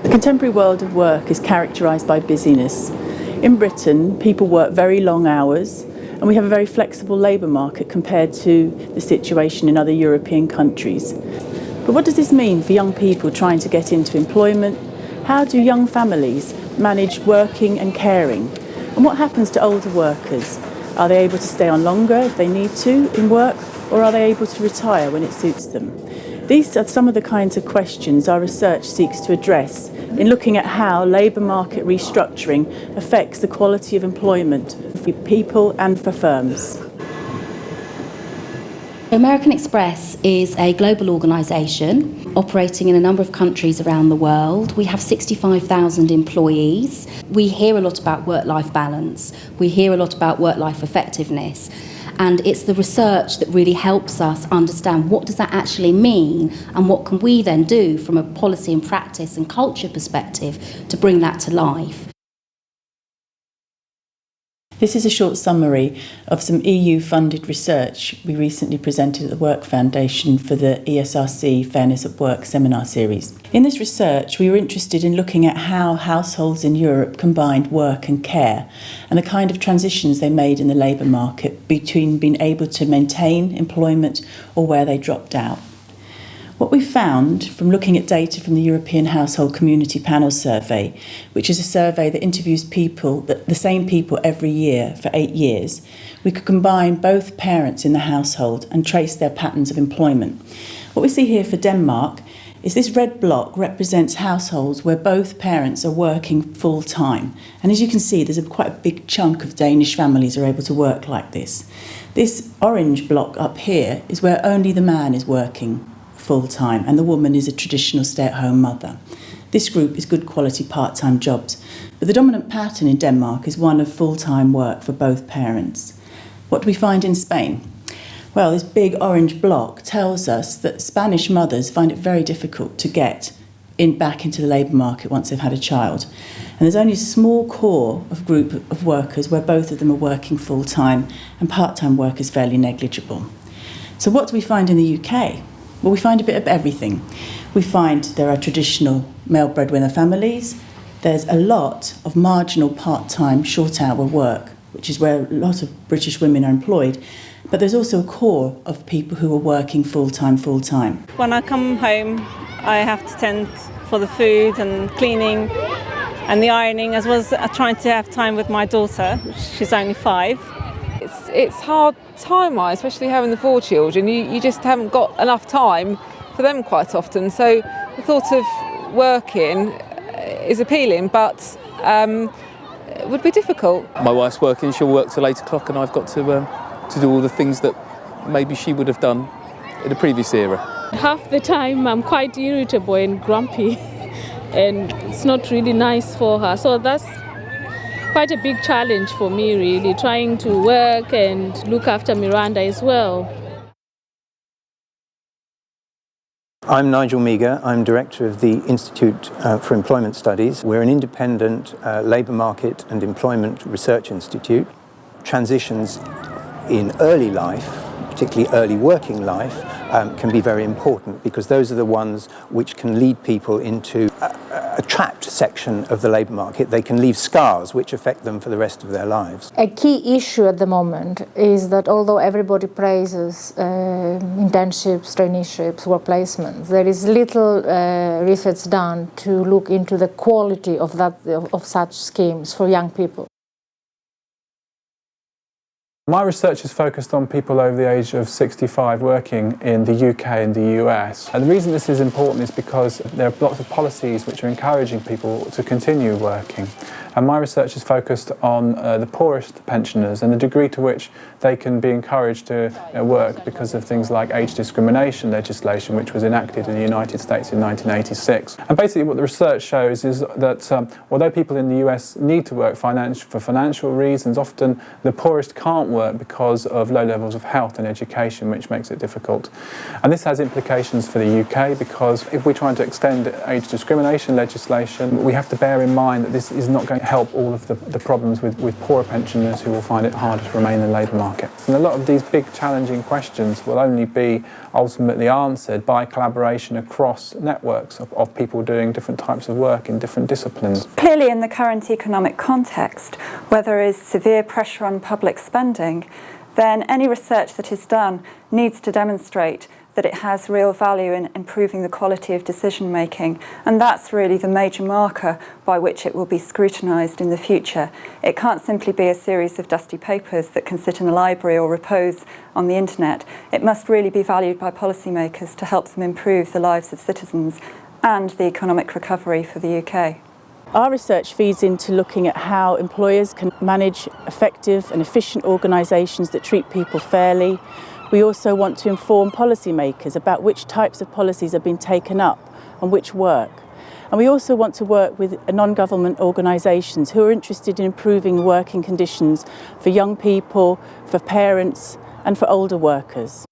The contemporary world of work is characterised by busyness. In Britain, people work very long hours, and we have a very flexible labour market compared to the situation in other European countries. But what does this mean for young people trying to get into employment? How do young families manage working and caring? And what happens to older workers? Are they able to stay on longer if they need to in work, or are they able to retire when it suits them? These are some of the kinds of questions our research seeks to address in looking at how labour market restructuring affects the quality of employment for people and for firms. American Express is a global organisation operating in a number of countries around the world. We have 65,000 employees. We hear a lot about work-life balance. We hear a lot about work-life effectiveness. And it's the research that really helps us understand what does that actually mean and what can we then do from a policy and practice and culture perspective to bring that to life. This is a short summary of some EU-funded research we recently presented at the Work Foundation for the ESRC Fairness at Work seminar series. In this research, we were interested in looking at how households in Europe combined work and care and the kind of transitions they made in the labour market between being able to maintain employment or where they dropped out. What we found from looking at data from the European Household Community Panel Survey, which is a survey that interviews the same people every year for 8 years, we could combine both parents in the household and trace their patterns of employment. What we see here for Denmark is this red block represents households where both parents are working full-time. And as you can see, there's quite a big chunk of Danish families are able to work like this. This orange block up here is where only the man is working full-time and the woman is a traditional stay-at-home mother. This group is good quality part-time jobs, but the dominant pattern in Denmark is one of full-time work for both parents. What do we find in Spain? Well, this big orange block tells us that Spanish mothers find it very difficult to get back into the labour market once they've had a child. And there's only a small core of group of workers where both of them are working full-time and part-time work is fairly negligible. So what do we find in the UK? Well, we find a bit of everything. We find there are traditional male breadwinner families. There's a lot of marginal part-time, short-hour work, which is where a lot of British women are employed. But there's also a core of people who are working full-time. When I come home, I have to tend for the food and cleaning and the ironing, as well as trying to have time with my daughter. She's only 5. It's hard time-wise, especially having the 4 children. You just haven't got enough time for them quite often. So the thought of working is appealing, but it would be difficult. My wife's working, she'll work till 8 o'clock and I've got to do all the things that maybe she would have done in a previous era. Half the time I'm quite irritable and grumpy and it's not really nice for her. So that's quite a big challenge for me, really, trying to work and look after Miranda as well. I'm Nigel Meager. I'm director of the Institute for Employment Studies. We're an independent labour market and employment research institute. Transitions in early life, particularly early working life, can be very important because those are the ones which can lead people into a trapped section of the labour market. They can leave scars which affect them for the rest of their lives. A key issue at the moment is that although everybody praises internships, traineeships, work placements, there is little research done to look into the quality of such schemes for young people. My research is focused on people over the age of 65 working in the UK and the US. And the reason this is important is because there are lots of policies which are encouraging people to continue working. And my research is focused on the poorest pensioners and the degree to which they can be encouraged to work because of things like age discrimination legislation, which was enacted in the United States in 1986. And basically what the research shows is that although people in the US need to work for financial reasons, often the poorest can't work because of low levels of health and education, which makes it difficult. And this has implications for the UK because if we're trying to extend age discrimination legislation, we have to bear in mind that this is not going to help all of the problems with poorer pensioners who will find it harder to remain in the labour market. And a lot of these big challenging questions will only be ultimately answered by collaboration across networks of people doing different types of work in different disciplines. Clearly, in the current economic context, where there is severe pressure on public spending, then any research that is done needs to demonstrate that it has real value in improving the quality of decision making, and that's really the major marker by which it will be scrutinised in the future. It can't simply be a series of dusty papers that can sit in a library or repose on the internet. It must really be valued by policymakers to help them improve the lives of citizens and the economic recovery for the UK. Our research feeds into looking at how employers can manage effective and efficient organisations that treat people fairly. We also want to inform policymakers about which types of policies have been taken up and which work. And we also want to work with non-government organisations who are interested in improving working conditions for young people, for parents and for older workers.